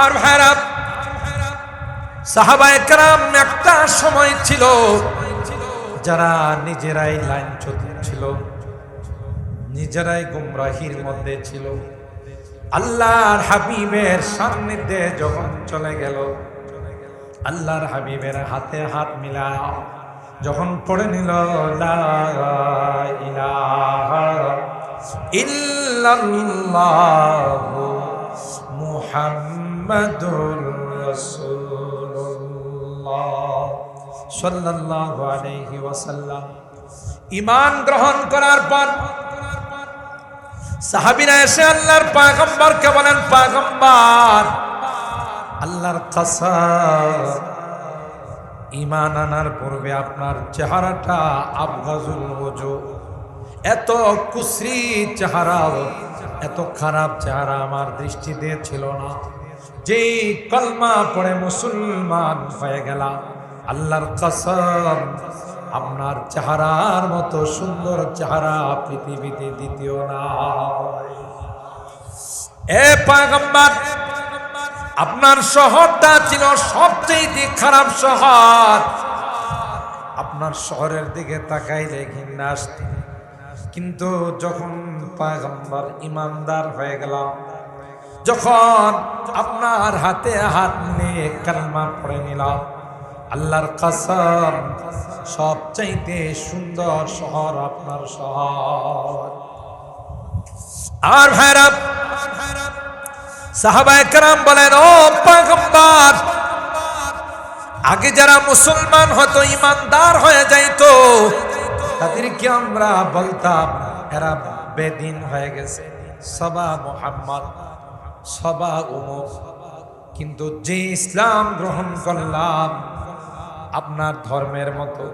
আর ভাইরা, সাহাবায়ে কেরাম একটা সময় ছিল যারা নিজেরাই লাইনচ্যুত ছিল, নিজেরাই গুমরাহির মধ্যে ছিল। আল্লাহর হাবিবের সান্নিধ্যে যখন চলে গেল, আল্লাহর হাবিবের হাতে হাত মিলা যখন পড়ে নিল লা ইলাহা ইল্লাল্লাহু মুহাম্মাদুর রাসূলুল্লাহ সাল্লাল্লাহু আলাইহি ওয়াসাল্লাম ঈমান গ্রহণ করার পর সাহাবীরা এসে আল্লাহর পয়গম্বরকে বলেন, পয়গম্বর, আল্লাহর কসম, ঈমান আনার পূর্বে আপনার চেহারাটা আবগাজুল ওজু, এত কুসরি চেহারা, এত খারাপ চেহারা আমার দৃষ্টিতে ছিল না। যেই কলমা পড়ে মুসলমান হয়ে গেলাম, আল্লাহর কসম, আপনার চেহারার মতো সুন্দর চেহারা পৃথিবীতে দ্বিতীয় না। এ পয়গম্বর, আপনার শহরটা ছিল সবচেয়ে খারাপ শহর, আপনার শহরের দিকে তাকাইলে ঘৃণা আসত। কিন্তু যখন পয়গম্বর ইমানদার হয়ে গেলাম, যখন আপনার হাতে হাত নিয়ে কালমা পড়ে নিলাম, আল্লাহর কসম, সবচাইতে সুন্দর শহর আপনার শহর। আর ভাইরা, সাহাবায়ে কেরাম বলেন, ও পয়গম্বর, আগে যারা মুসলমান হতো, ইমানদার হয়ে যাইতো, তাদেরকে আমরা বলতাম এরা বেদিন হয়ে গেছে, সবা মুহাম্মদ, সবা উমর। কিন্তু যে ইসলাম গ্রহণ করলাম, আপনার ধর্মের মতো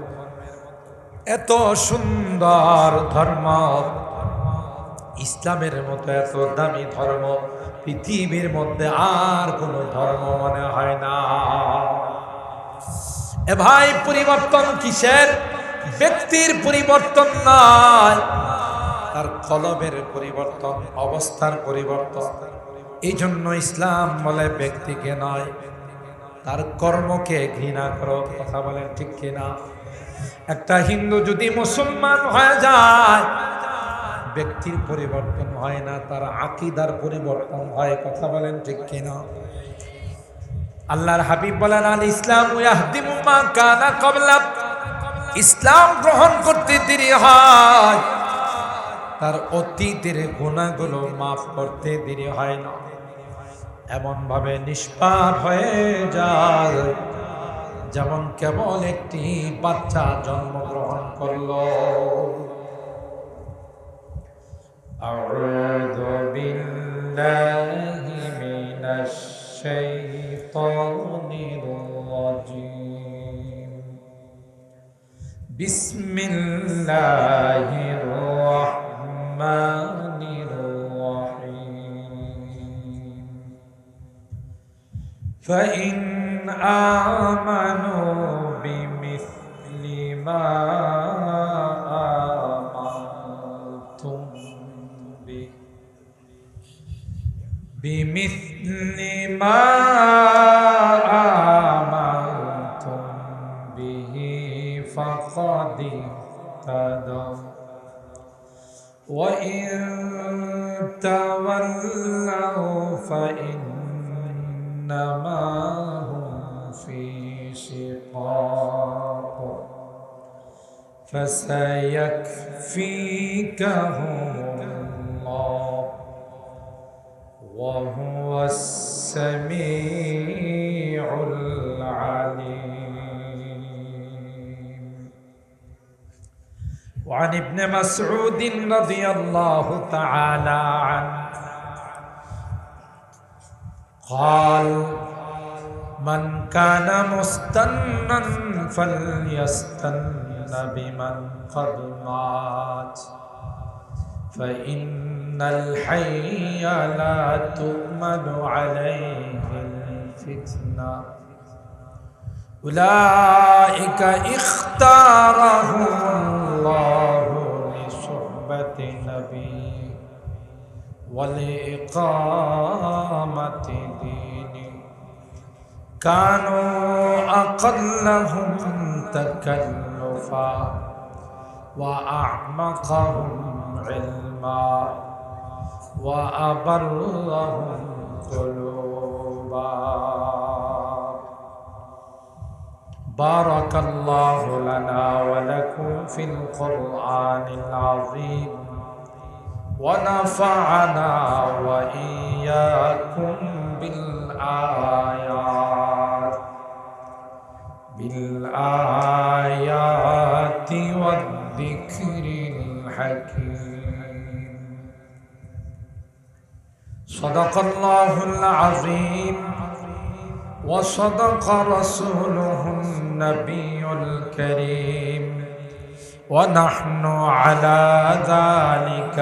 এত সুন্দর ধর্ম, ইসলামের মতো এত দামি ধর্ম পৃথিবীর মধ্যে আর কোন ধর্ম মনে হয় না। এ ভাই, পরিবর্তন কিসের? ব্যক্তির পরিবর্তন নয়, তার কলবের পরিবর্তন, অবস্থার পরিবর্তন। এই জন্য ইসলাম বলে ব্যক্তিকে নয়, তার কর্মকে ঘৃণা করো। কথা বলেন ঠিক কিনা? একটা হিন্দু যদি মুসলমান হয়ে যায়, ব্যক্তির পরিবর্তন হয় না, তার আকীদার পরিবর্তন হয়। কথা বলেন ঠিক কিনা? আল্লাহর হাবিব বলেন, আল ইসলাম ইয়াহদিমু মা কানা ক্বাবলা, ইসলাম গ্রহণ করতে দেরি হয়, তার অতীতের গুনাহগুলো মাফ করতে দেরি হয় না। এমন ভাবে নিষ্পাপ হয়ে যায় যেমন কেবল একটি বাচ্চা জন্মগ্রহণ করলো। আউযু বিল্লাহি মিনাশ শাইতানির রাজীম। বিসমিল্লাহির রাহমানির রাহিম। ফাইন আমানু বিমিসলি মা আমানতুম বিহি বিমিসলি মা আমানতুম বিহি ফাকাদ ইহতাদাও ওয়া ইন তাওয়াল্লাউ ফাইন্নামা হুম ফি শিকাক ফাসায়াকফিকাহুমুল্লাহ ওয়া হুয়াস সামিউল আলীম। وعن ابن مسعود رضي الله تعالى عنه قال من كان مستنا فليستن بمن قد مات فإن الحي لا تؤمن عليه الفتنة أولئك اختارهم الله لصحبة نبيه ولإقامة ديني كانوا أقلهم تكلفا وأعمقهم علما وأبرهم قلوبا. بارك الله لنا ولكم في القرآن العظيم ونفعنا وإياكم بالآيات والذكر الحكيم. صدق الله العظيم وصدق رسوله النبي الكريم ونحن على ذلك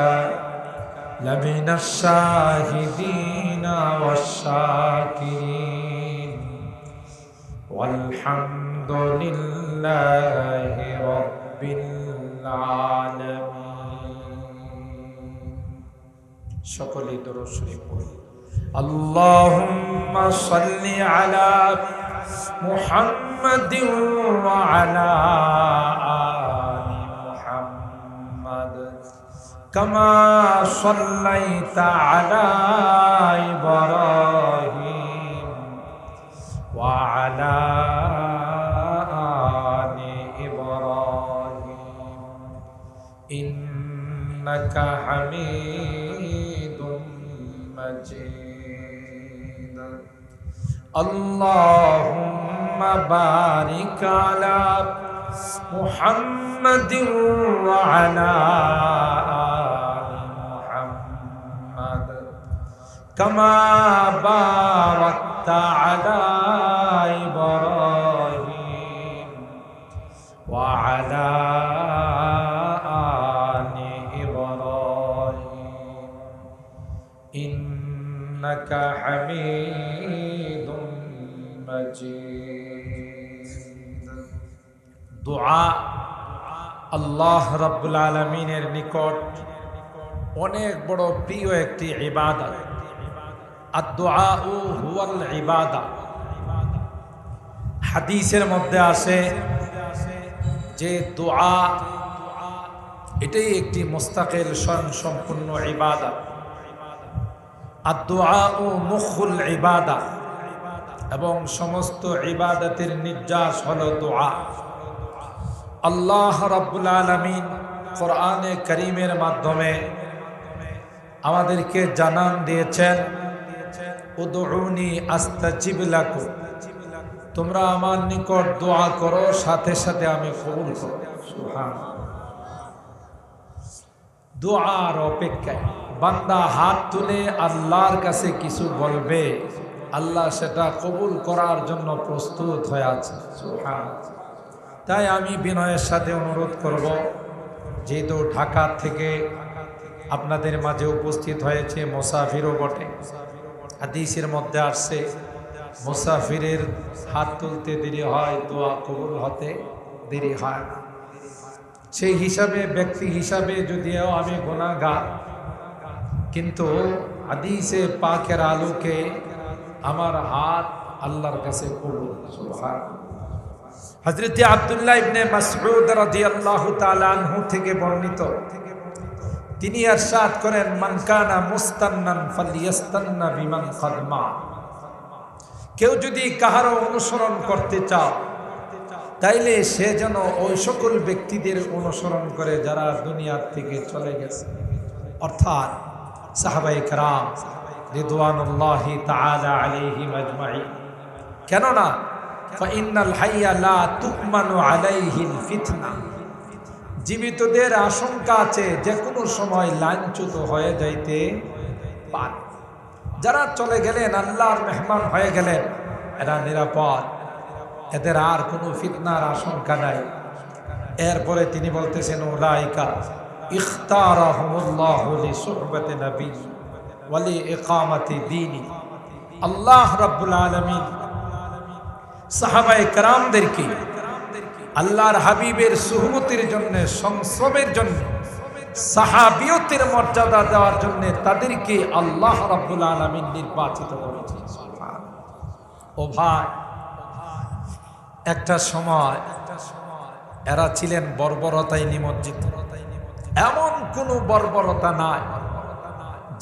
لمن الشاهدين والشاكرين والحمد لله رب العالمين. সকলে দরুদ শরীফ পড়ি। اللهم صل على محمد وعلى آل محمد كما صليت على إبراهيم وعلى آل إبراهيم إنك حميد مجيد. اللهم بارك على محمد وعلى آل محمد كما باركت على إبراهيم وعلى آل إبراهيم إنك حميد مجيد. দুআ আল্লাহ রাব্বুল আলামিনের নিকট অনেক বড় প্রিয় একটি ইবাদত। আদ-দুআউ হুয়াল ইবাদা। হাদিসের মধ্যে আসে যে দোয়া এটাই একটি মুস্তাকিল স্বয়ংসম্পূর্ণ ইবাদত। আদ-দুআউ মুখুল ইবাদা, এবং সমস্ত ইবাদতের নির্যাস হলো দোয়া। আল্লাহ রাব্বুল আলামিন কোরআনে কারীমের মাধ্যমে আমাদেরকে জানান দিয়েছেন, উদউনি আস্তাজিব লাকুম, তোমরা আমার নিকট দোয়া করো, সাথে সাথে আমি কবুল করব। সুবহানাল্লাহ। দোয়ার অপেক্ষায় বান্দা হাত তুলে আল্লাহর কাছে কিছু বলবে, আল্লাহ সেটা কবুল করার জন্য প্রস্তুত হয়ে আছে। সুবহানাল্লাহ। তাই আমি বিনয়ের সাথে অনুরোধ করব, যেহেতু ঢাকা থেকে আপনাদের মাঝে উপস্থিত হয়েছে মুসাফিরও বটে, হাদিসের মধ্যে আসছে মুসাফিরের হাত তুলতে দেরি হয়, দোয়া কবুল হতে দেরি হয় না। সেই হিসাবে ব্যক্তি হিসাবে যদিও আমি গুনাহগার, কিন্তু হাদিসে পাকের আলোকে আমার হাত আল্লাহর কাছে কবুল। সুবহানাল্লাহ। হযরত আব্দুল্লাহ ইবনে মাসউদ রাদিয়াল্লাহু তাআলা আনহু থেকে বর্ণিত, তিনি ইরশাদ করেন, মান কানা মুস্তান্নান ফালইস্তান্না বিমান কদমা। কেউ যদি কাহারও অনুসরণ করতে চাও, তাইলে সে যেন ওই সকল ব্যক্তিদের অনুসরণ করে যারা দুনিয়ার থেকে চলে গেছে, অর্থাৎ সাহাবায়ে কেরাম রিদওয়ানুল্লাহি তাআলা আলাইহিম আজমাইন। কেননা ফাইন্নাল হাইয়া লা তুকমানু আলাইহিল ফিতনা, জীবিতদের আশঙ্কা আছে যে কোনো সময় লাঞ্ছিত হয়ে যাইতে পারে। যারা চলে গেলেন, আল্লাহর মেহমান হয়ে গেলেন, এরা নিরাপদ, এদের আর কোনো ফিতনার আশঙ্কা নাই। এরপরে তিনি বলতেছেন, উলাইকা ইখতারাহুমুল্লাহু লিসুহবাতি নবী ওয়া লিইকামাতি দীনি। আল্লাহ রাব্বুল আলামিন সাহাবায়ে কেরামদেরকে আল্লাহর হাবিবের সুহবতের জন্য, সংস্রবের জন্য, সাহাবিয়তের মর্যাদা দেওয়ার জন্য তাদেরকে আল্লাহ রাব্বুল আলামিন নির্বাচিত করেছেন। ও ভাই, একটা সময় এরা ছিলেন বর্বরতায় নিমজ্জিত। এমন কোনো বর্বরতা নাই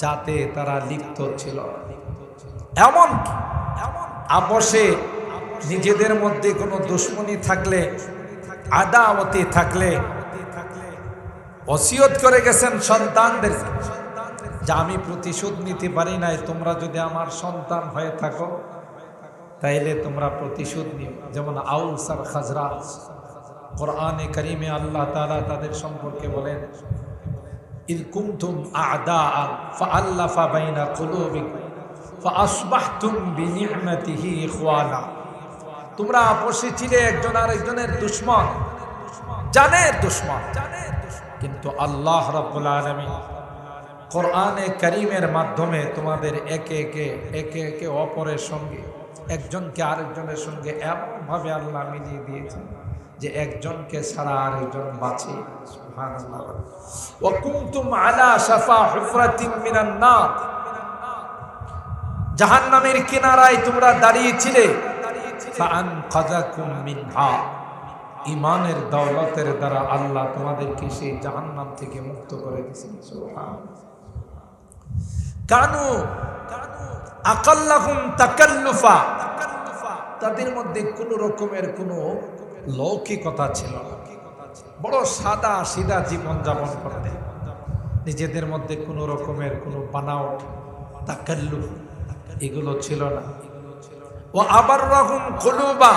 যাতে তারা লিপ্ত ছিল। এমন আপসে নিজেদের মধ্যে কোনো দুশ্মনী থাকলে, আদাওয়াতে থাকলে ওসিয়ত করে গেছেন সন্তানদের যে আমি প্রতিশোধ নিতে পারি নাই, তোমরা যদি আমার সন্তান হয়ে থাকো তাইলে তোমরা প্রতিশোধ নিও। যেমন আউস আর খাজরাজ, কোরআনে কারিমে আল্লাহ তাআলা তাদের সম্পর্কে বলেন, ইয কুনতুম আ'দাআন ফাআল্লাফা বাইনা কুলুবিকুম ফাআসবাহতুম বিনি'মাতিহি ইখওয়ানা। তোমরা আপসে ছিলে একজন আরেকজনের দুশমন, জানের দুশমন, কিন্তু আল্লাহ রাব্বুল আলামিন কোরআনে কারীমের মাধ্যমে তোমাদের একে একে অপরের সঙ্গে, একজনকে আরেকজনের সঙ্গে এমনভাবে আল্লাহ মিলিয়ে দিয়েছেন যে একজনকে ছাড়া আরেকজন বাঁচে। সুবহানাল্লাহ। ওয়া কুনতুম আলা শাফা হুফরাতিন মিনান নার, জাহান্নামের কিনারায় তোমরা দাঁড়িয়েছিলে। ফাআনকাযাকুম মিনহা, ঈমানের দৌলতের দ্বারা আল্লাহ তোমাদেরকে সেই জাহান্নাম থেকে মুক্ত করে দিয়েছেন। সুবহানাল্লাহ। কানু আকাল্লাহুম তাকাল্লুফা, তাদের মধ্যে কোন রকমের কোন লৌকিকতা ছিল না, বড় সাদা সিধা জীবন যাপন করতে। নিজেদের মধ্যে কোন রকমের কোন বানাওয়াট, তাকাল্লুফ এগুলো ছিল না। ও আবাররাহুম কুলুবা,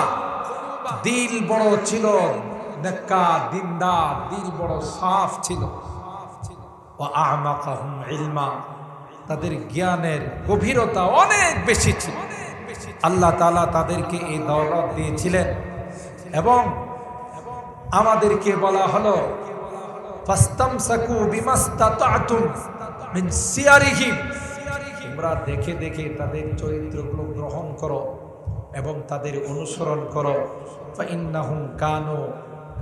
দিল বড় ছিল, নেকা দিনদার, দিল বড় সাফ ছিল। ও আমাকাহুম ইলমা, তাদের জ্ঞানের গভীরতা অনেক বেশি ছিল। আল্লাহ তাআলা তাদেরকে এই দৌলত দিয়েছিলেন। এবং আমাদেরকে বলা হলো ফাস্তামসাকু বিমাস্তাতাতুম মিন সিয়ারিহিম, তোমরা দেখে দেখে তাদের চরিত্রগুলো গ্রহণ করো এবং তাদের অনুসরণ করো। ফাইন্নাহুম কানু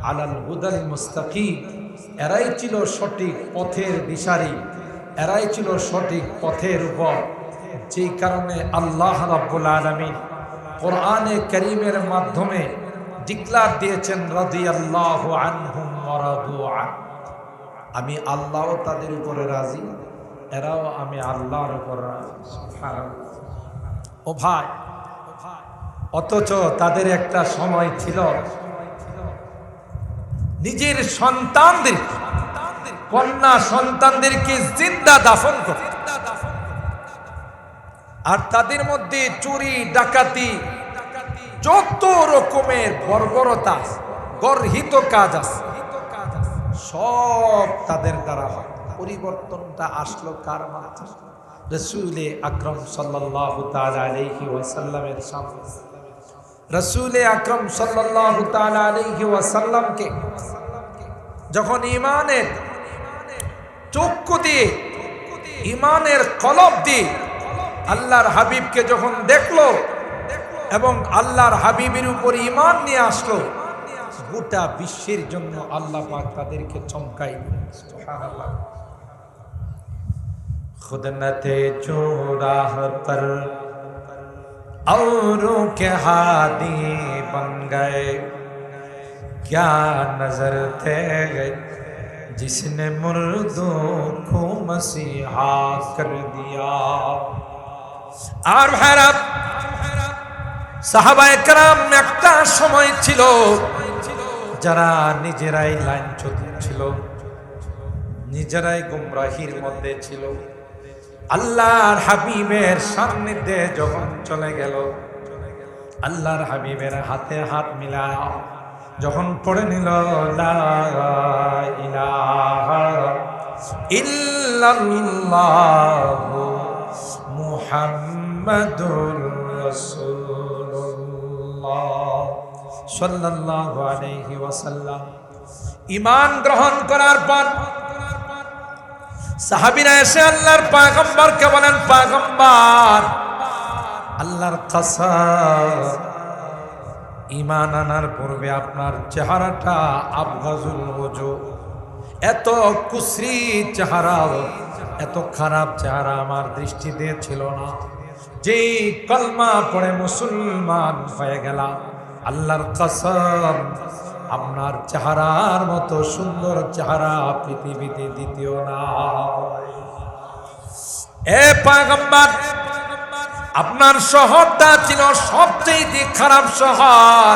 আলাল হুদাল মুস্তাকিম, এরাই ছিল সঠিক পথের দিশারি, এরাই ছিল সঠিক পথের উপর। যেই কারণে আল্লাহ রাব্বুল আলামিন কোরআনে কারীমের মাধ্যমে ডিক্লার দিয়েছেন রাদিয়াল্লাহু আনহুম ওয়া রাদু আন, আমি আল্লাহও তাদের উপরে রাজি, এরাও আমি আল্লাহর উপর রাজি। সুবহানাল্লাহ। ও ভাই, অথচ তাদের একটা সময় ছিল নিজের সন্তানদের, কন্যা সন্তানদেরকে জিন্দা দাফন করত, আর তাদের মধ্যে চুরি ডাকাতি যত রকমের বর্বরতা গর্হিত কাজ আছে সব তাদের দ্বারা হয়। পরিবর্তনটা আসলো কার মাধ্যমে? রাসূলে আকরাম সাল্লাল্লাহু তাআলা আলাইহি ওয়াসাল্লামের সামনে। রাসূলে আকরাম সাল্লাল্লাহু তাআলা আলাইহি ওয়াসাল্লামকে যখন ঈমানের চক্ষু দিয়ে, ঈমানের কলব দিয়ে আল্লাহর হাবিবকে যখন দেখলো এবং আল্লাহর হাবিবের উপর ঈমান নিয়ে আসলো, গোটা বিশ্বের জন্য আল্লাহ পাক তাদেরকে চমকাই দিলেন। সুবহানাল্লাহ। खुद न थे जो राह पर औरों के हादी बन गए, क्या नजर थे जिसने मुर्दों को मसीहा कर दिया। আর ভাইরা, সাহাবায়ে কেরাম একটা সময় ছিল যারা নিজেরাই লাইনচ্যুত ছিল, নিজেরাই গুমরাহির মধ্যে ছিল। আল্লাহর হাবিবের সান্নিধ্যে যখন চলে গেল, আল্লাহর হাবিবের হাতে হাত মিলায় যখন পড়ে নিল লা ইলাহা ইল্লাল্লাহু মুহাম্মাদুর রাসূলুল্লাহ সাল্লাল্লাহু আলাইহি ওয়াসাল্লাম ঈমান গ্রহণ করার পর সাহাবীরা এসে আল্লাহর পয়গম্বরকে বলেন, পয়গম্বর, আল্লাহর কসম, ঈমান আনার পূর্বে আপনার চেহারাটা আবগাজুল ওজু, এত কুশ্রী চেহারা, এত খারাপ চেহারা আমার দৃষ্টিতে ছিল না। যেই কলমা পড়ে মুসলমান হয়ে গেলাম, আল্লাহর কসম আপনার চেহারার মতো সুন্দর চেহারা পৃথিবীতে দ্বিতীয় না। এ পয়গম্বর, আপনার শহরটা ছিল সবচেয়ে খারাপ শহর।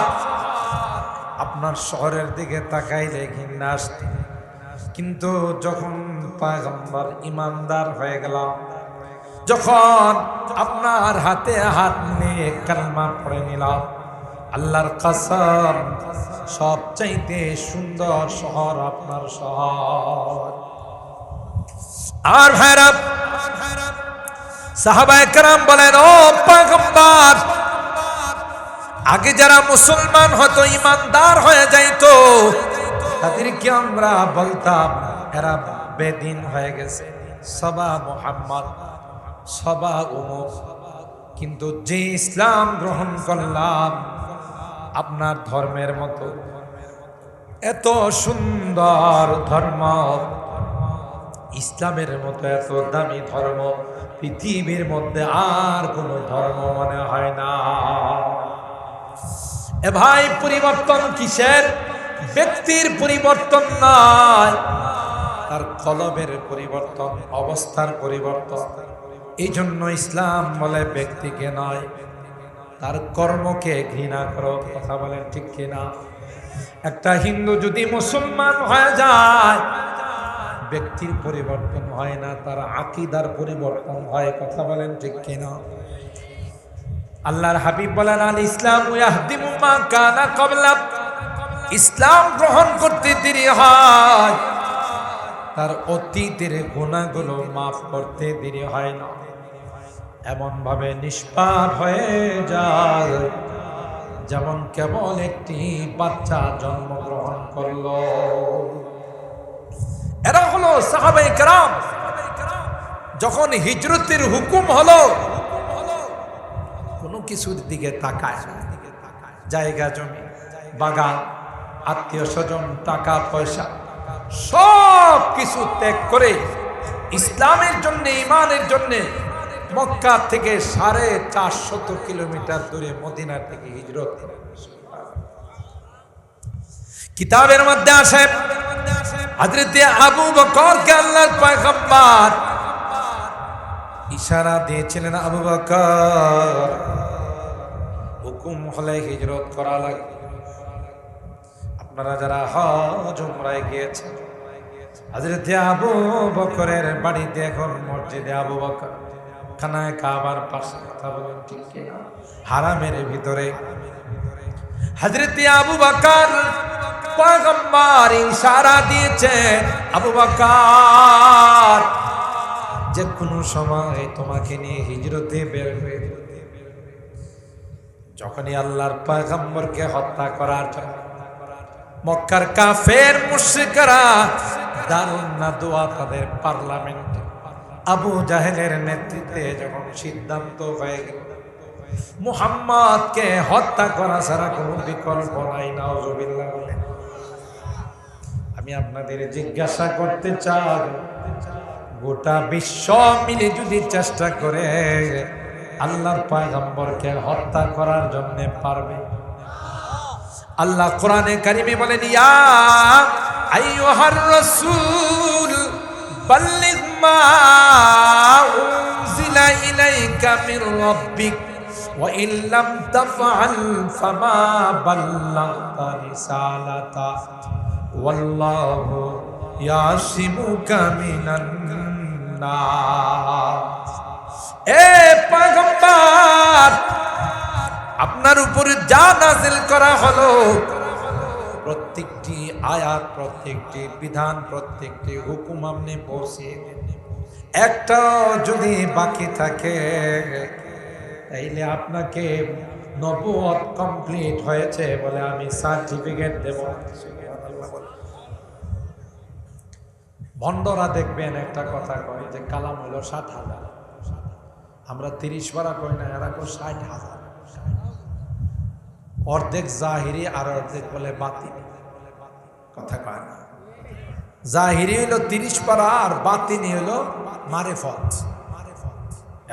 আপনার শহরের দিকে তাকাইলে ঘৃণা আসতো, কিন্তু যখন পয়গম্বর ইমানদার হয়ে গেলাম, যখন আপনার হাতে হাত নিয়ে কালমা পড়ে নিলাম, আল্লাহর কসম সবচাইতে সুন্দর শহর আপনার শহর। আর ভাইরা, সাহাবায়ে কেরাম বলেন, ও পয়গম্বর, আগে যারা মুসলমান হতো, ইমানদার হয়ে যাইতো, তাদেরকে আমরা বলতাম এরা বেদিন হয়ে গেছে, সবা মুহাম্মদ, সবা উমুক। কিন্তু যে ইসলাম গ্রহণ করলাম, আপনার ধর্মের মতো এত সুন্দর ধর্ম, ইসলামের মতো এত দামি ধর্ম পৃথিবীর মধ্যে আর কোনো ধর্ম মনে হয় না। এ ভাই, পরিবর্তন কিসের? ব্যক্তির পরিবর্তন নয়, তার কলবের পরিবর্তন, অবস্থার পরিবর্তন। এই জন্য ইসলাম বলে ব্যক্তিকে নয়, তার কর্মকে ঘৃণা করো। কথা বলেন ঠিক কিনা? একটা হিন্দু যদি মুসলমান হয়ে যায়, ব্যক্তির পরিবর্তন হয় না, তার আকীদার পরিবর্তন হয়। কথা বলেন ঠিক কিনা? আল্লাহর হাবিব বলেন, আল ইসলাম ইয়াহদিমু মা কানা ক্বাবলা। ইসলাম গ্রহণ করতে দেরি হয়, তার অতীতের গুনাহগুলো মাফ করতে দেরি হয় না। এমন ভাবে নিষ্পাপ হয়ে যায় যেমন কেবল একটি বাচ্চা জন্মগ্রহণ করলো। এরা হলো সাহাবায়ে কেরাম। যখন হিজরতের হুকুম হলো, কোনো কিছুর দিকে তাকায় না। জায়গা জমি, বাগান, আত্মীয় স্বজন, টাকা পয়সা সব কিছু ত্যাগ করে ইসলামের জন্য, ইমানের জন্য মক্কা থেকে 450 কিলোমিটার দূরে মদিনার থেকে হিজরত। কিতাবের মধ্যে আসে, হযরত আবু বকরকে আল্লাহর পয়গম্বর ইশারা দিয়েছিলেন, আবু বকর, হুকুম হলে হিজরত করা লাগবে। আপনারা যারা হজ উমরায় গিয়েছেন, হযরত আবু বকরের বাড়িতে এখন মসজিদে আবু বকর, খানায়ে কাবার পাশে। কথা বলেন ঠিক কিনা? হারামের ভিতরে হযরত আবু বকর পয়গম্বর ইশারা দিয়েছেন, আবু বকর যে কোনো সময় তোমাকে নিয়ে হিজরতে বের হয়ে যেতে। যখনই আল্লাহর পয়গম্বরকে হত্যা করার জন্য মক্কার কাফের মুশরিকরা দারুন নাদওয়া, তাদের পার্লামেন্টে আবু জাহেলের নেতৃত্বে যখন সিদ্ধান্ত হয়ে গেল মুহাম্মদকে হত্যা করা ছাড়া কোনো বিকল্প নাই, নাউজুবিল্লাহ বলেন। আমি আপনাদের জিজ্ঞাসা করতে চাই, গোটা বিশ্ব মিলে যদি চেষ্টা করে আল্লাহর পয়গম্বরকে হত্যা করার জন্য পারবে? আল্লাহ কোরআনে কারিমে বলেন, ইয়া আইয়ুহার রাসূল বাল্লিগ মা উনজিলা ইলাইকা মির রাব্বিক ওয়া ইন লাম তাফআল ফামা বাল্লাগতা রিসালাতা ওয়াল্লাহু ইয়াসিমুকা মিনান নাস। এ পয়গম্বর, আপনার উপরে যা নাযিল করা হলো, প্রত্যেকটি আয়াত, প্রত্যেকটি বিধান, প্রত্যেকটি হুকুম আপনি পৌঁছে দেন। একটা যদি বাকি থাকে তাইলে আপনাকে নবুয়ত কমপ্লিট হয়েছে বলে আমি সার্টিফিকেট দেব। ভণ্ডরা দেখবেন একটা কথা কয় যে কালাম হলো 60,000, আমরা 30 পারা কই না, এরা কই 60,000। অর্ধেক জাহিরি আর অর্ধেক বলে বাতিল। কথা কয় না? জাহিরি হইল 30 পারা আর বাতিনি হইল মারিফত।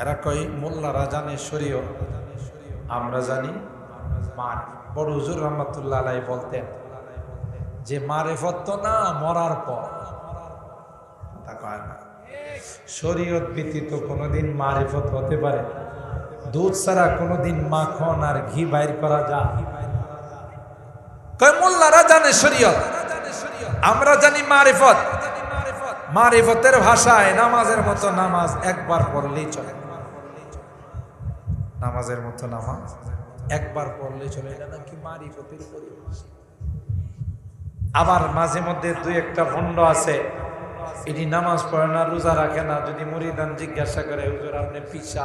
এরা কই মোল্লারা জানে শরীয়ত, আমরা জানি মারিফত। বড় হুজুর রহমাতুল্লাহ আলাইহি বলতেন যে মারিফত তো না মরার পর, তা কয় না। শরীয়ত ব্যতীত কোনোদিন মারিফত হতে পারে? দুধ ছাড়া কোনোদিন মাখন আর ঘি বাইর করা যায়? কয় মোল্লারা জানে শরীয়ত, আমরা জানি মারিফত। মারিফতের ভাষায় নামাজের মতো নামাজ একবার পড়লেই চলে, নামাজের মতো নামাজ একবার পড়লেই চলে, এটা নাকি মারিফতের পরিবেশ। আবার মাঝে মধ্যে দুই একটা ভণ্ড আছে, এটি নামাজ পড়ে না, রোজা রাখে না। যদি মুরিদান জিজ্ঞাসা করে, হুজুর আপনি পিসা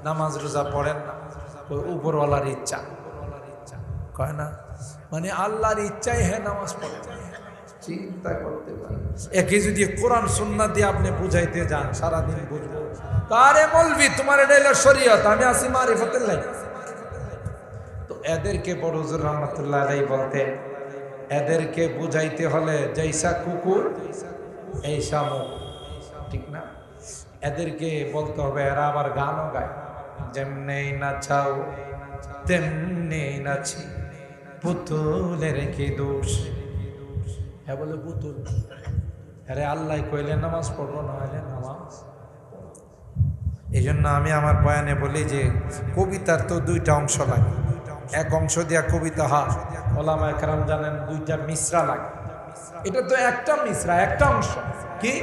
নামাজ রোজা পড়েন না? উপরওয়ালার ইচ্ছা, কয় না, মানে আল্লাহর ইচ্ছাই হ্যাঁ নামাজ পড়ে। চিন্তা করতে পারেন, একে যদি কোরআন সুন্নাহ দিয়ে আপনি বুঝাইতে যান সারাদিন বুঝবো। আরে মৌলভী তোমার এটা হলো শরীয়ত, আমি আছি মারিফতের লাইন। তো এদেরকে বড় হুজুর রহমাতুল্লাহ আলাইহি বলতেন, এদেরকে বুঝাইতে হলে জৈসা কুকুর এইসা মুখ, ঠিক না? এদেরকে বলতে হবে, এরা আবার গানও গায়, যেমনি নাচাও তেমনি নাচি, পুতুলের কি দোষ। হ্যাঁ বলে পুতুল, আরে আল্লাহ কইলে নামাজ পড়বো, না হলে নামাজ। এই জন্য আমি আমার বয়ানে বলি যে কবিতার তো দুইটা অংশ লাগে। এক অংশ দিয়া কবিতা হয়, ওলামায়ে কেরাম জানেন দুইটা মিসরা লাগে। এটা তো একটা মিসরা, একটা অংশ। কি?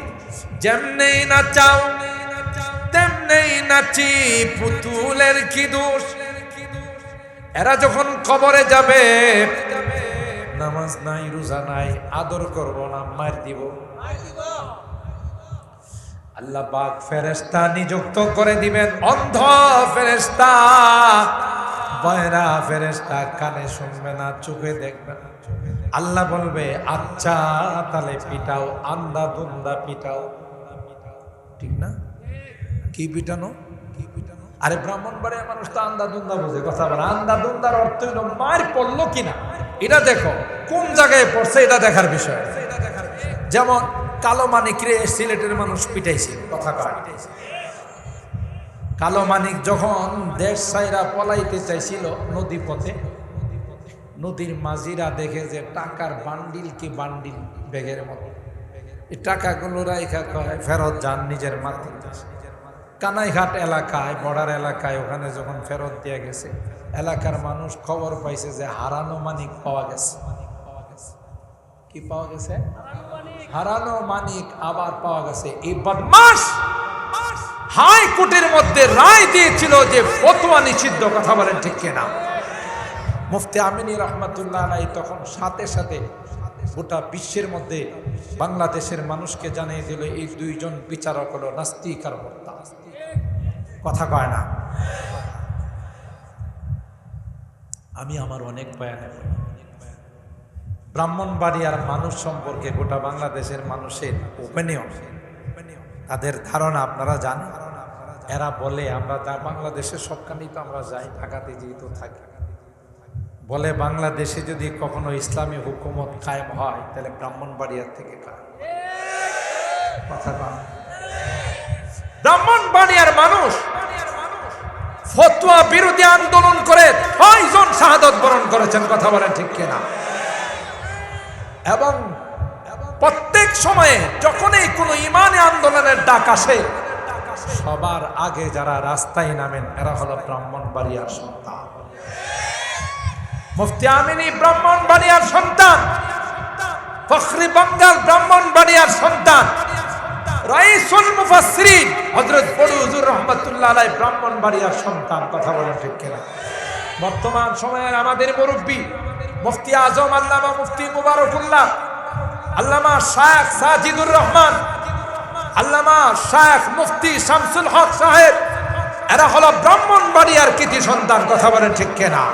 যেমনি নাচাও তেমনি নাচি, পুতুলের কি দোষ। এরা যখন কবরে যাবে, নামাজ নাই রোজা নাই, আদর করব না, মার দিব। আল্লাহ পাক ফেরেশতা নিযুক্ত করে দিবেন, অন্ধ ফেরেশতা, বয়রা ফেরেশতা, কানে শুনবে না, চোখে দেখবে না। আল্লাহ বলবে আচ্ছা তাহলে পিটাও, আন্দা দুন্দা পিটাও, ঠিক না? কি পিটানো? আরে ব্রাহ্মণবাড়িয়ার মানুষ তো আন্দা দুন্দা বোঝে, কথা বলে। আন্দা দুন্দার অর্থ হইল মার পড়লো কিনা এটা দেখো, কোন জায়গায় পড়ছে এটা দেখার বিষয়। যেমন কালো মানিক রে সিলেটের মানুষ পিটাইছে, কথা কয়। কালো মানিক যখন দেশ ছাইরা পলাইতে চাইছিল নদী পথে, নদীর মাঝিরা দেখে যে টাকার বান্ডিল কি বান্ডিল ব্যাগের মতো, এই টাকাগুলো রাইখা কয় ফেরত যান নিজের মাতৃদেশে। কানাইঘাট এলাকায়, বর্ডার এলাকায়, ওখানে যখন ফেরত দিয়ে গেছে, এলাকার মানুষ খবর পাইছে যে হারানো মানিক পাওয়া গেছে। কি পাওয়া গেছে? হারানো মানিক আবার পাওয়া গেছে। এই বদমাশ হাইকোর্টের মধ্যে রায় দিয়েছিল যে ফতোয়া নিষিদ্ধ, কথা বলেন ঠিক কিনা? মুফতি আমিনী রহমাতুল্লাহ আলাইহি তখন সাথে সাথে গোটা বিশ্বের মধ্যে বাংলাদেশের মানুষকে জানিয়ে দিল এই দুইজন বিচারক হলো নাস্তিক আর মুরতাদ, কথা কয় না। আমি আমার অনেক বয়ানে ব্রাহ্মণবাড়িয়ার মানুষ সম্পর্কে গোটা বাংলাদেশের মানুষের ওপিনিয়ন, তাদের ধারণা আপনারা জানেন। এরা বলে আমরা বাংলাদেশের সবখানেই তো আমরা যাই, ঢাকাতে যেহেতু থাকি, বলে বাংলাদেশে যদি কখনো ইসলামী হুকুমত কায়েম হয় তাহলে ব্রাহ্মণবাড়িয়ার থেকে কায়েম, কথা কয়। ব্রাহ্মণবাড়িয়ার মানুষ ফতোয়া বিরোধী আন্দোলন করে ৬ জন শাহাদাত বরণ করেছেন, কথা বলেন ঠিক কিনা? এবং প্রত্যেক সময়ে যখনই কোনো ইমানি আন্দোলনের ডাক আসে, সবার আগে যারা রাস্তায় নামেন এরা হলো ব্রাহ্মণবাড়িয়ার সন্তান। মুফতি আমিনী ব্রাহ্মণবাড়িয়ার সন্তান, ফখরি বাঙ্গাল ব্রাহ্মণবাড়িয়ার সন্তান, রাইসুল মুফাসসিরিন হযরত বড় হুজুর রাহমাতুল্লাহ আলাইহি ব্রাহ্মণবাড়িয়ার সন্তান, কথা বলেন ঠিক কিনা? বর্তমান সময়ের আমাদের মুরব্বী মুফতি আজম আল্লামা মুফতি মুবারকুল্লাহ, আল্লামা শায়েখ সাজিদুর রহমান, আল্লামা শায়েখ মুফতি শামসুল হক সাহেব, এরা হলো ব্রাহ্মণবাড়িয়ার কৃতি সন্তান, কথা বলেন ঠিক কিনা?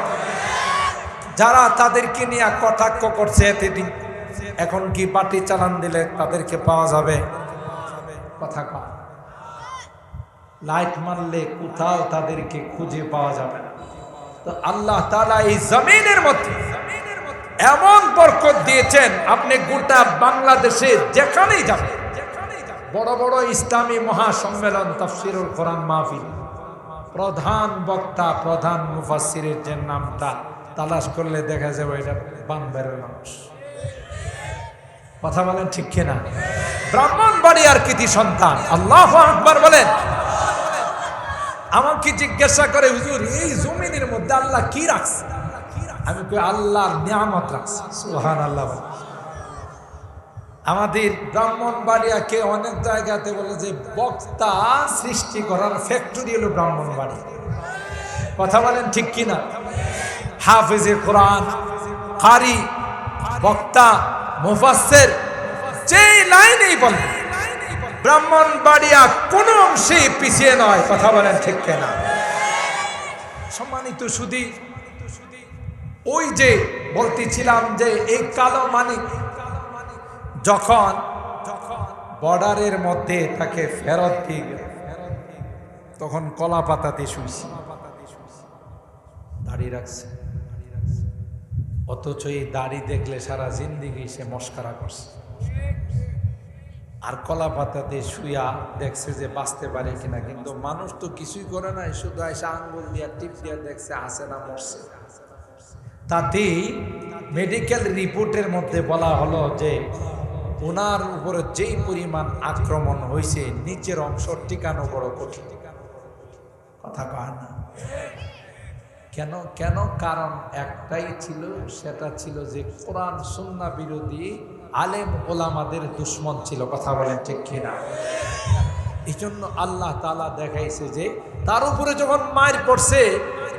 যারা তাদেরকে নিয়ে কটাক্ষ করছে এতদিন, এখন কি পার্টি চালান দিলে তাদেরকে পাওয়া যাবে? কথা কয়। লাইট মারলে কোথাও তাদেরকে খুঁজে পাওয়া যাবে না। তো আল্লাহ তাআলা এই জমিনের মধ্যে এমন বরকত দিয়েছেন, আপনি গোটা বাংলাদেশে যেখানেই যাবে, বড় বড় ইসলামী মহাসম্মেলন, তাফসিরুল কোরআন মাহফিল, প্রধান বক্তা, প্রধান মুফাসসিরের যে নামটা তালাশ করলে দেখা যাবে এটা বান্দরের মানুষ। কথা বলেন ঠিক কিনা? ব্রাহ্মণবাড়িয়ার কৃতি সন্তান। আল্লাহু আকবার বলেন। আমাকে জিজ্ঞাসা করে, হুজুর এই জমিনের মধ্যে আল্লাহ কি রাখছে? আমি কই আল্লাহর নিয়ামত রাখছে। সুবহানাল্লাহ। আমাদের ব্রাহ্মণবাড়িয়াকে অনেক জায়গাতে বলে যে বক্তা সৃষ্টি করার ফ্যাক্টরি হলো ব্রাহ্মণবাড়ি। কথা বলেন ঠিক কিনা? হাফেজে কোরআন, কারি, বক্তা, মুফাসসির যেই লাইনেই বলেন, ব্রাহ্মণবাড়িয়া কোনো অংশে পিছিয়ে নয়। কথা বলেন ঠিক কিনা? সম্মানিত সুধী, ওই যে বলতেছিলাম যে এই কালো মানিক যখন বর্ডারের মধ্যে তাকে ফেরত দিয়ে গেল, তখন কলা পাতাতে শুইছে, দাড়ি রাখছে, অথচ এই দাড়ি দেখলে সারা জিন্দেগি সে মস্কারা করছে। আর কলা পাতাতে শুয়া দেখছে যে বাঁচতে পারে কিনা, কিন্তু মানুষ তো কিছুই করে নাই, শুধু এসে আঙ্গুল দিয়া টিপ দিয়া দেখছে আছে না মরছে। তাতেই মেডিকেল রিপোর্টের মধ্যে বলা হলো যে ওনার উপরে যেই পরিমাণ আক্রমণ হয়েছে, নিচের অংশ টিকানো বড় কঠিন। কথা কয় না কেন? কেন? কারণ একটাই ছিল, সেটা ছিল যে কোরআন সুন্নাহ বিরোধী আলেম ওলামাদের দুশ্মন ছিল। কথা বলেন ঠিক কিনা? এই জন্য আল্লাহ তাআলা দেখাইছে যে তার উপরে যখন মার পড়ছে,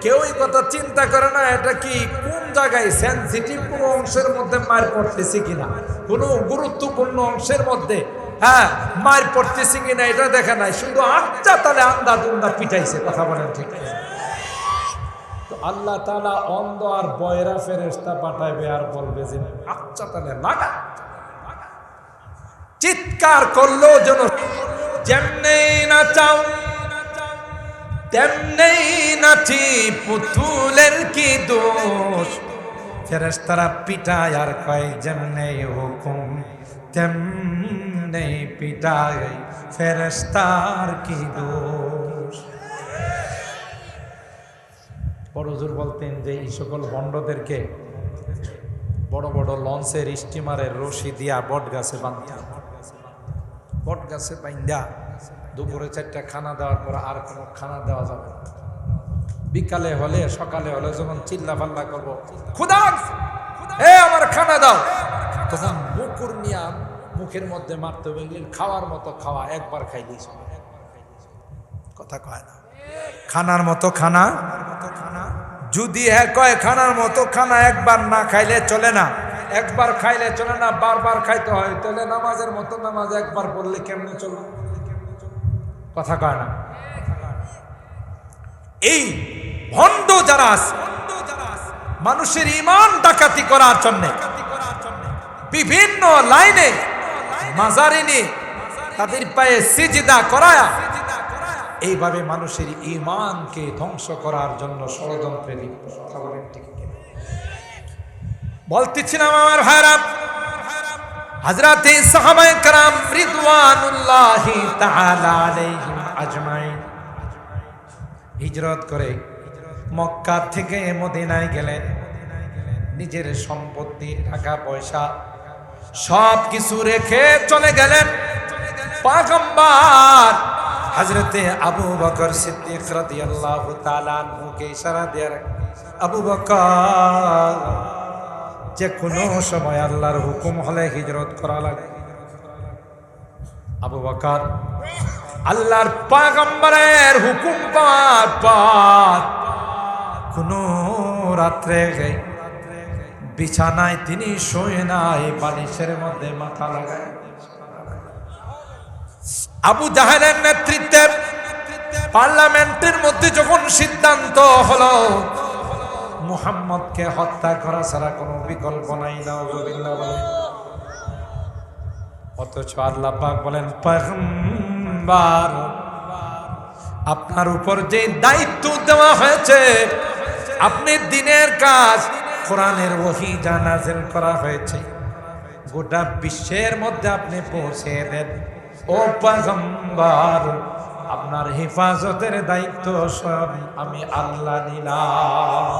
কেউ এই কথা চিন্তা করে না এটা কি কোন জায়গায় সেনসিটিভ কোনো অংশের মধ্যে মার পড়তেছে কিনা, কোনো গুরুত্বপূর্ণ অংশের মধ্যে মার পড়তেছে কিনা এটা দেখা নাই, শুধু আচ্ছা তাহলে আন্দা দুন্দা পিটাইছে। কথা বলেন ঠিক কিনা? তো আল্লাহ তাআলা অন্ধ আর বয়রা ফেরেশতা পাঠাইবে আর বলবে যে আচ্ছা তাহলে লাগা। চিৎকার করলো যেন যেমনেই নাচাও তেমনেই নাচি, পুতুলের কি দোষ। ফেরেশতারা পিটায় আর কয় যেমনেই হুকুম তেমনেই পিটায়, ফেরেশতার কি দোষ। বড় হুজুর বলতেন যে এই সকল ভণ্ডদেরকে বড় বড় লঞ্চের স্টিমারের রশি দিয়া বট গাছে বাঁধতে, বট গাছে বাইন্দা দুপুরে 4টা খানা দেওয়ার পর আর কোনো খানা দেওয়া যাবে না। বিকালে হলে সকালে হলে যখন চিল্লা পাল্লা করবো, খুদা আমার খানা দাও, তখন মুকুর নিয়া মুখের মধ্যে মারতে হবে, খাওয়ার মতো খাওয়া, একবার খাই দিয়েছ। কথা কয় না? খানার মতো খানা যদি কয় খানার মতো খানা একবার না খাইলে চলে না, একবার খাইলে চলে না, বারবার খাইতে হয়। তাহলে নামাজের মতো নামাজ একবার পড়লে কেমনে চলবে? কথা কয় না? এই ভণ্ড যারা আছে, মানুষের ঈমান ডাকাতি করার জন্য বিভিন্ন লাইনে মাজারিনি তাদের পায়ে সিজদা করায়া এইভাবে মানুষের ঈমানকে ধ্বংস করার জন্য ষড়যন্ত্রে লিপ্ত। বলতেছিলাম আমার ভাইরা, হযরতে সাহাবায়ে কেরাম রিদওয়ানুল্লাহি তাআলা আলাইহিম আজমাইন হিজরত করে মক্কা থেকে মদিনায় গেলেন। নিজের সম্পত্তি, টাকা পয়সা সব কিছু রেখে চলে গেলেন। পয়গম্বর হযরতে আবু বকর সিদ্দিক রাদিয়াল্লাহু তাআলা আনহুকে ইশারা দিয়ে, আবু বকর যে কোনো সময় আল্লাহর হুকুম হলে হিজরত করা লাগে। আবু বকর আল্লাহর পয়গম্বরের হুকুম পাওয়ার পর কোনো রাত্রে বিছানায় তিনি শুয়ে নাই, বালিশের মধ্যে মাথা লাগায়। আবু জাহেলের নেতৃত্বে পার্লামেন্টের মধ্যে যখন সিদ্ধান্ত হলো মুহাম্মদকে হত্যা করা ছাড়া কোনো বিকল্প নাই, নাউযুবিল্লাহ বলেন। অথচ আল্লাহ পাক বলেন, পয়গম্বর আপনার উপর যে দায়িত্ব দেওয়া হয়েছে, আপনি দ্বীনের কাজ, কোরআনের ওহী যা নাযিল করা হয়েছে, গোটা বিশ্বের মধ্যে আপনি পৌঁছে দেন। ও পয়গম্বর, আপনার হেফাজতের দায়িত্ব সব আমি আল্লাহ নিলাম।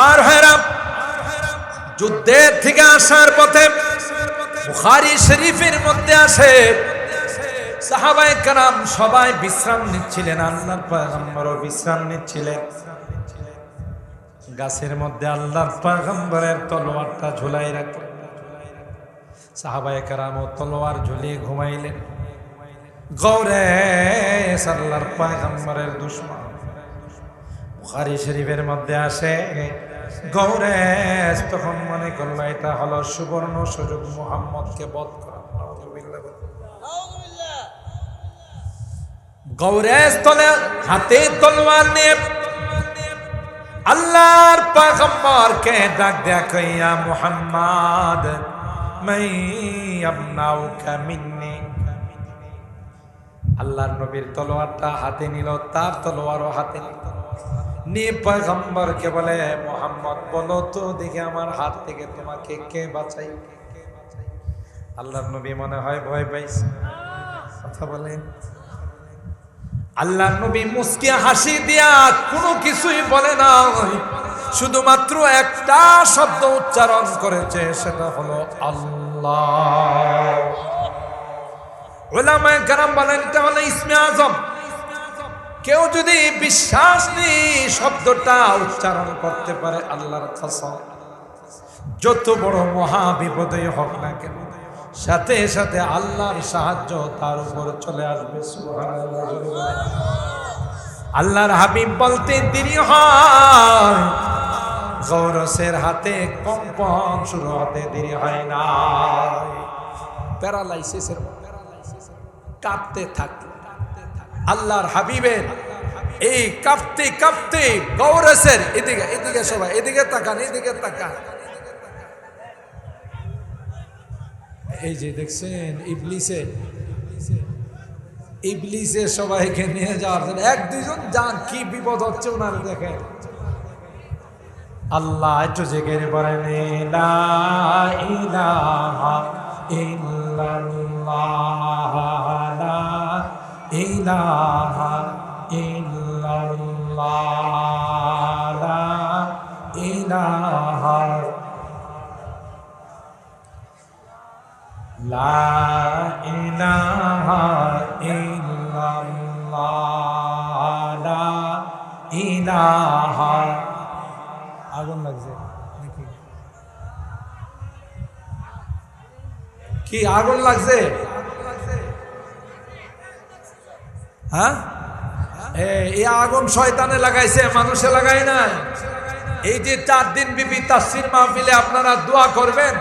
আর হেরাম যুদ্ধের থেকে আসার পথে বুখারী শরীফের মধ্যে আসে সাহাবায়ে কেরাম সবাই বিশ্রাম নিচ্ছিলেন, আল্লাহর পয়গম্বরও বিশ্রাম নিচ্ছিলেন। গাছের মধ্যে আল্লাহর পয়গম্বরের তলোয়ারটা ঝুলাই রাখলেন। সাহাবায়ে কেরামও তলোয়ার ঝুলিয়ে ঘুমাইলেন। গৌরেস আল্লাহর পয়গম্বরের দুশমন। বুখারী শরীফের মধ্যে আসে গৌরেস তখন মনে করলো এটা হলো সুবর্ণ সুযোগ মুহাম্মদকে বধ করা। গৌরেস তলে হাতে তলোয়ার নিয়ে আল্লাহর পয়গম্বরকে ডাক দেয়া কইয়া মুহাম্মদ মাই আবনাউকা মিন্নি। আল্লাহর নবীর তলোয়ারটা হাতে নিল, তার তলোয়ারও হাতে নিয়ে পয়গম্বরকে বলে মুহাম্মদ বলো তো দেখি আমার হাত থেকে তোমাকে কে বাঁচাই। আল্লাহর নবী মনে হয় ভয় পাইছে, কথা বলেন। আল্লাহর নবী মুস্কি হাসি দিয়া কোনো কিছুই বলে না, শুধুমাত্র একটা শব্দ উচ্চারণ করেছে, সেটা হলো আল্লাহ। উলামায়ে কেরাম বলেন এটা হলো ইসমে আযম। কেউ যদি বিশ্বাস নেই শব্দটা উচ্চারণ করতে পারে আল্লাহর কসম, যত বড় মহা বিপদই হোক না কেন সাথে সাথে আল্লাহর সাহায্য তার উপর চলে আসবে। সুবহানাল্লাহ। আল্লাহর হাবিব বলতে দেরি হয়, গৌরসের হাতে কম্পন শুরু হতে দেরি হয় না। প্যারালাইসিসের কাঁপতে থাকে আল্লাহর হাবিবের এই কাঁপতে কাঁপতে গৌরসের এদিকে এদিকে সবাই এদিকে তাকান, এদিকে তাকান। এই যে দেখছেন ইবলিসে সবাইকে নিয়ে যাওয়ার জন্য এক দুইজন যান, কি বিপদ হচ্ছে ওনার দেখেন। আল্লাহ একটু জেগে বলেন লা ইলাহা ইল্লাল্লাহ, লা ইলাহা ইল্লাল্লাহ, লা ইলাহা লা ইলাহা ইল্লাল্লাহ, লা ইলাহা। আগুন লাগছে নাকি? কি আগুন লাগছে? হ্যাঁ, এই আগুন শয়তানে লাগাইছে, মানুষে লাগাই নাই। এই যে 4 দিন বিবি তাফসীর মাহফিলে আপনারা দোয়া করবেন,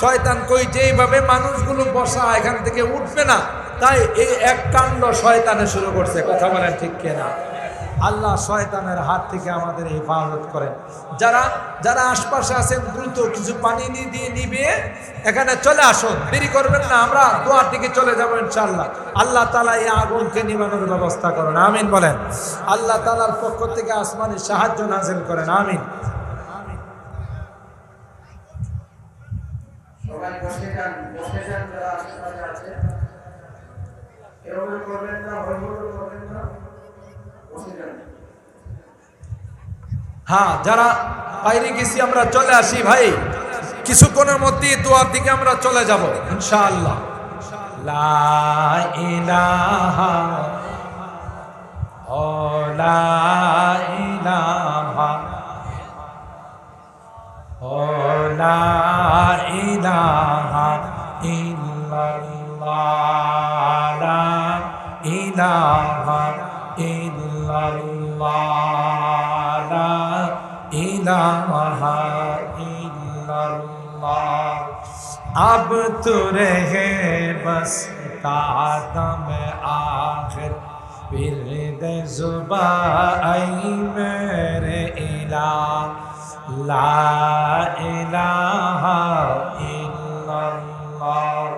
শয়তান কই যেইভাবে মানুষগুলো বসা এখান থেকে উঠবে না, তাই এই এক কাণ্ড শয়তানে শুরু করছে। কথা বলেন ঠিক কিনা? আল্লাহ শয়তানের হাত থেকে আমাদের হেফাজত করেন। যারা যারা আশপাশে আছেন দ্রুত কিছু পানি দিয়ে নিবে এখানে চলে আসুন, দেরি করবেন না, আমরা দোয়ার দিকে চলে যাবো ইনশাআল্লাহ। আল্লাহ তাআলা এই আগুনকে নিভানোর ব্যবস্থা করেন, আমিন বলেন। আল্লাহ তাআলার পক্ষ থেকে আসমানি সাহায্য নাযিল করেন, আমিন। সবাই বসে যান, যারা আশেপাশে আছে এরকম করবেন না, হইহুল্লোড় করবেন না, বসে যান। হ্যাঁ, যারা বাইরে গেছি আমরা চলে আসি ভাই, কিছুক্ষণের মধ্যে দোয়ার দিকে আমরা চলে যাব ইনশাআল্লাহ। লা ইলাহা ও লা ইলাহা ও লা ইলাহা ইল্লাল্লাহ, লা ইলাহা ইল্লাল্লাহ, লা ইলাহা ইল্লাল্লাহ। अब तू रहे बस तादम आखिर বিরদে জুবা আই মেরে ইলাহ লা ইলাহা ইল্লাল্লাহ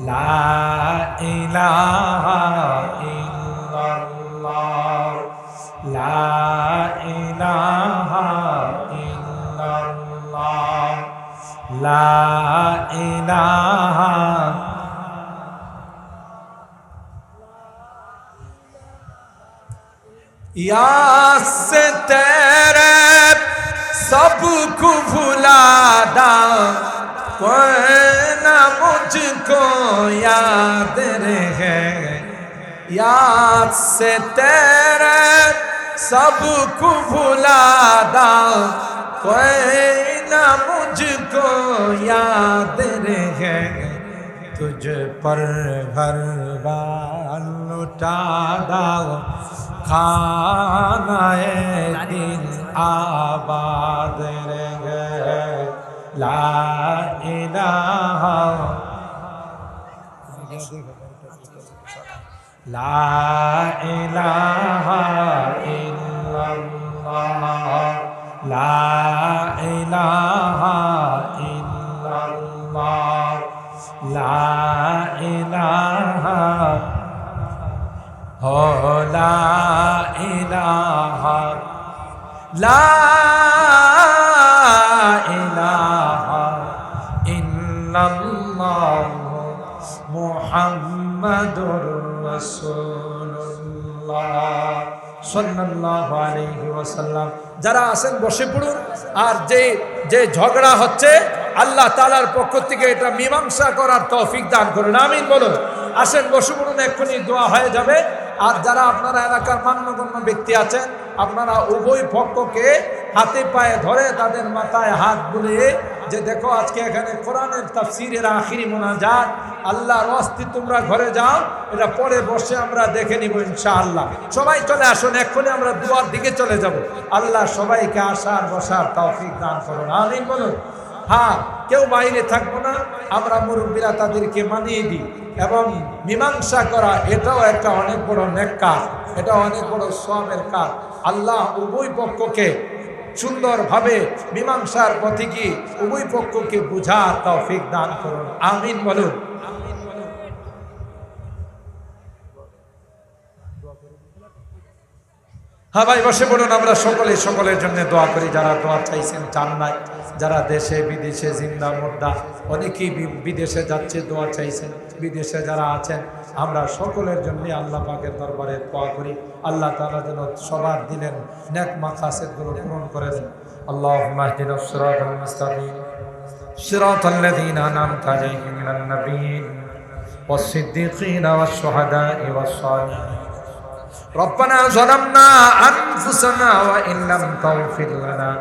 লা ইলাহা ইল্লাল্লাহ লা ইলাহা ইল্লাল্লাহ লা ইলাহা याद से तेरे सबको भुला दा कोई ना मुझको याद रहे याद से तेरे सबको भुला दा कोई ना मुझको याद रहे तुझ पर घर बार लुटा दाओ खानाए दिल आबाद रहे ला इलाहा ला इलाहा इल्लल्लाह ला इलाहा इल्लल्लाह ला इलाहा हो ला इलाहा इल्लल्लाह मुहम्मदुर রাসূলুল্লাহ সাল্লাল্লাহু আলাইহি ওয়াসাল্লাম। যারা আছেন বসে পড়ুন। আর যে ঝগড়া হচ্ছে আল্লাহ তাআলার পক্ষ থেকে এটা মীমাংসা করার তৌফিক দান করুন, আমিন বলুন। আসেন বসে পড়ুন, এক্ষুনি দোয়া হয়ে যাবে। আর যারা আপনারা এলাকার মান্যগণ্য ব্যক্তি আছেন আপনারা উভয় পক্ষকে হাতে পায়ে ধরে তাদের মাথায় হাত বুলিয়ে যে দেখো আজকে এখানে কোরআনের তাফসীরের আখিরি মুনাজাত, আল্লাহর ওয়াস্তে তোমরা ঘরে যাও, এটা পরে বসে আমরা দেখে নিব ইনশাআল্লাহ। সবাই চলে আসুন, এক্ষুনি আমরা দুয়ার দিকে চলে যাব। আল্লাহ সবাইকে আসার বসার তৌফিক দান করুন, আমিন বলুন। হ্যাঁ, কেউ বাইরে থাকবো না, আমরা মুরব্বীরা তাদেরকে মানিয়ে দিই এবং মীমাংসা করা এটাও একটা অনেক বড় নেক কাজ, এটা অনেক বড় সওয়াবের কাজ। আল্লাহ উভয় পক্ষকে সুন্দরভাবে মীমাংসার পথে গিয়ে উভয় পক্ষকে বুঝার তৌফিক দান করুন, আমিন বলুন। হ্যাঁ ভাই বসে পড়ুন, আমরা সকলের জন্য দোয়া করি। যারা দোয়া চাইছেন চান নাই, যারা দেশে বিদেশে জিন্দা মুর্দা অনেকেই বিদেশে যাচ্ছে দোয়া চাইছেন, বিদেশে যারা আছেন আমরা সকলের জন্য আল্লাহ পাকের দরবারে দোয়া করি। আল্লাহ তাআলা যেন সবার দিলেন নেক মাকাসিদগুলো পূরণ করে দেন। আল্লাহুম্মা ইহদিনাস সিরাতাল মুস্তাকিম সিরাতাল লাযীনা আন'আমতা আলাইহিম মিনান নাবিয়্যিন ওয়াস সিদ্দীকিনা ওয়াস শুহাদা'i ওয়াস সালিহিন। ربنا ظلمنا أنفسنا وإن لم تغفر لنا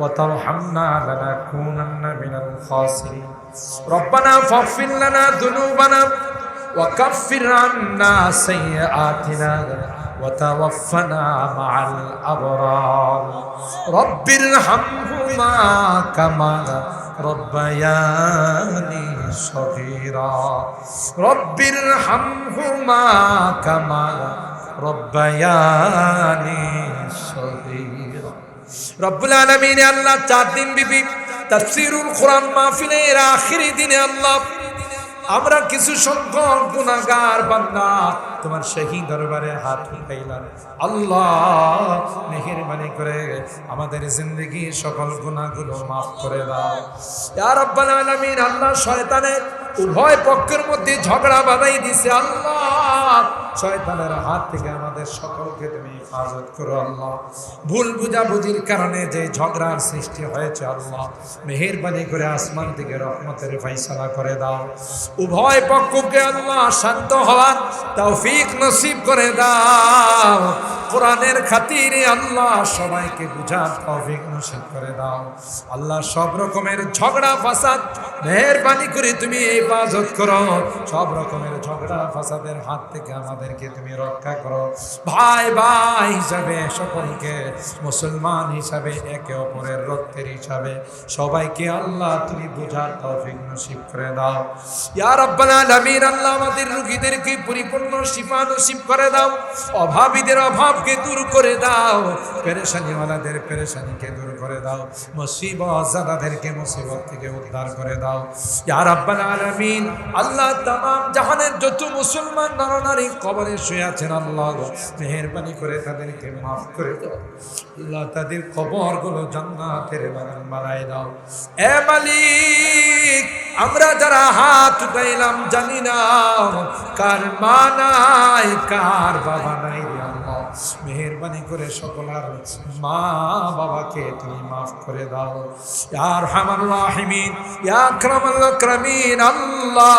وترحمنا لنكونن من الخاسرين ربنا فاغفر لنا ذنوبنا وكفر عنا سيئاتنا وتوفنا مع الأبرار رب ارحمهما كما ربياني صغيرا رب ارحمهما كما রব্বায়ানি সগীরা। রব্বুল আলামিন আল্লাহ 4 দিন ব্যাপী তাফসীরুল কোরআন মাহফিলের আখিরি দিনে আল্লাহ আমরা কিছু সংখ্যক গুনাহগার বান্দা তোমার শাহী দরবারে হাত উঠাইলাম। আল্লাহ মেহেরবানি করে আমাদের জিন্দেগির সকল গুনাহগুলো মাফ করে দাও ইয়া রাব্বাল আলামিন। আল্লাহ শয়তানের উভয় পক্ষের মধ্যে ঝগড়া বাঁধাই দিছে, আল্লাহ শয়তানের হাত থেকে আমাদের সকলকে তুমি হেফাজত করো। আল্লাহ ভুল বুঝাবুঝির কারণে যে ঝগড়ার সৃষ্টি হয়েছে আল্লাহ মেহেরবানি করে আসমান থেকে রহমতের ফয়সালা করে দাও। উভয় পক্ষকে আল্লাহ শান্ত হওয়ার তৌফিক নসিব করে দাও। কোরআনের খাতিরে আল্লাহ সবাইকে বুঝার তৌফিক নসিব করে দাও। আল্লাহ সব রকমের ঝগড়া ফাসাদ মেহেরবানি করে তুমি হেফাজত করো। সব রকমের ঝগড়া ফাসাদের হাত থেকে আমাদের আমাদেরকে তুমি রক্ষা করো। ভাই ভাই হিসাবে সকলকে, মুসলমান হিসাবে একে অপরের রক্তের হিসাবে সবাইকে আল্লাহ তুমি বুঝার তৌফিক নসিব করে দাও ইয়া রাব্বাল আলামিন। আল্লাহ আমাদের রোগীদেরকে পরিপূর্ণ শিফা নসিব করে দাও, অভাবীদের অভাবকে দূর করে দাও, পেরেশানিওয়ালাদের পেরেশানিকে দূর করে দাও, মুসিবত জাদাদেরকে মুসিবত থেকে উদ্ধার করে দাও ইয়া রাব্বাল আলামিন। আল্লাহ তামাম জাহানের যত মুসলমান নরনারী কবরে শুয়ে আছেন আল্লাহ মেহেরবানি করে তাদেরকে মাফ করে দাও আল্লাহ, তাদের কবরগুলো জান্নাতের বাগান বানায় দাও। এ মালিক, আমরা যারা হাত উঠাইলাম জানি না কার মা নাই কার বাবা নাই রে আল্লাহ, মেহেরবানি করে সকলার মা বাবাকে তুমি মাফ করে দাও ইয়া আরহামার রাহিমিন, ইয়া আকরামাল আকরামিন। আল্লাহ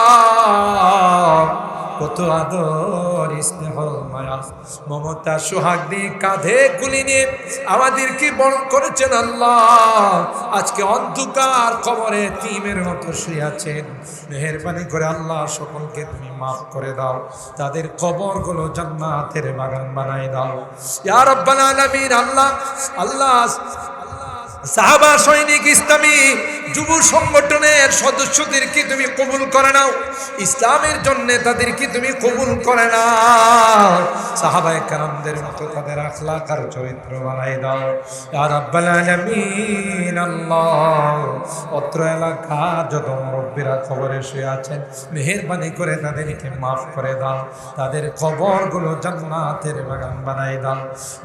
কত আদর স্নেহ মায়া মমতা সোহাগ দিয়ে কাঁধে কুলি নিয়ে আমাদেরকে বরণ করেছেন আল্লাহ। আজকে অন্ধকার কবরে তিমের মতো শুয়ে আছেন, মেহেরবানি করে আল্লাহ সকলকে তুমি মাফ করে দাও, তাদের কবরগুলো জান্নাতের বাগান বানাই দাও ইয়া রাব্বাল আলামিন। আল্লাহ আল্লাহ সাহাবা সৈনিক ইসলামী যুব সংগঠনের সদস্যদেরকে তুমি কবুল করে নাও, ইসলামের জন্য তাদেরকে তুমি কবুল করে নাও, সাহাবায়ে কেরামদের মতো তাদের আখলাক আর চরিত্র বানাই দাও ইয়া রাব্বাল আলামিন। আল্লাহ অত্র এলাকার যত মুরব্বীরা কবরে শুয়ে আছেন মেহেরবানি করে তাদেরকে মাফ করে দাও, তাদের কবরগুলো জান্নাতের বাগান বানাই দাও।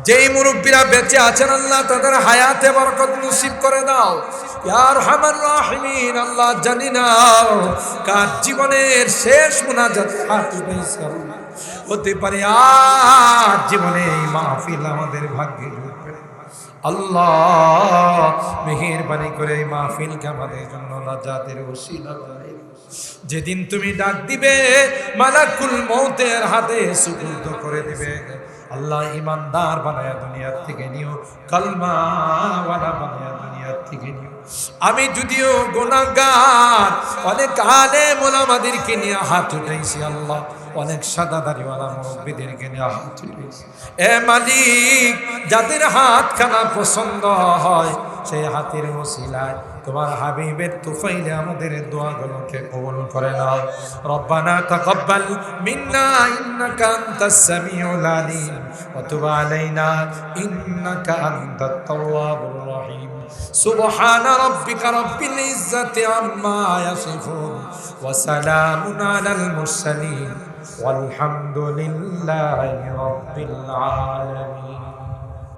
যেই মুরব্বীরা বেঁচে আছেন আল্লাহ তাদের হায়াতে বরকত নসিব করে দাও ইয়া আরহামার রাহিমিন। আল্লাহ জানি না কার জীবনের শেষ মুনাজাত হাত উঠাইছে আল্লাহ, হতে পারে আর জীবনে এই মাহফিল আমাদের ভাগ্যে জুটবে আল্লাহ, মেহেরবানি করে এই মাহফিলকে আমাদের জন্য নাজাতের ওসিলা বানাই। যেদিন তুমি ডাক দিবে মালাকুল মউতের হাতে সুপুর্দ করে দিবে আল্লাহ, ইমানদার বানায়া দুনিয়ার থেকে নিও, কালমাওয়ালা বানায়া দুনিয়ার থেকে নিও। আমি যদিও গুনাহগার, অনেক আলেম ওলামাদেরকে নিয়ে হাত উঠাইছি আল্লাহ, অনেক সাদাদারিওয়ালা মুরব্বীদেরকে নিয়ে হাত উঠাইছি। এ মালিক, যাদের হাতখানা পছন্দ হয় সেই হাতের ওসিলায় তোমার হাবিবের তুফাইলে আমাদের দোয়াগুলোকে কবুল করে নাও। রব্বানা তাকাব্বাল মিন্না ইন্নাকা আনতাস সামিউল আলিম ওয়া তুব আলাইনা ইন্নাকা আনতাত তাওয়াবুর রহিম। সুবহানা রাব্বিকা রাব্বিল ইজ্জাতি আম্মা ইয়াসিফুন ওয়া সালামুন আলাল মুরসালিন ওয়ালহামদুলিল্লাহি রাব্বিল আলামিন।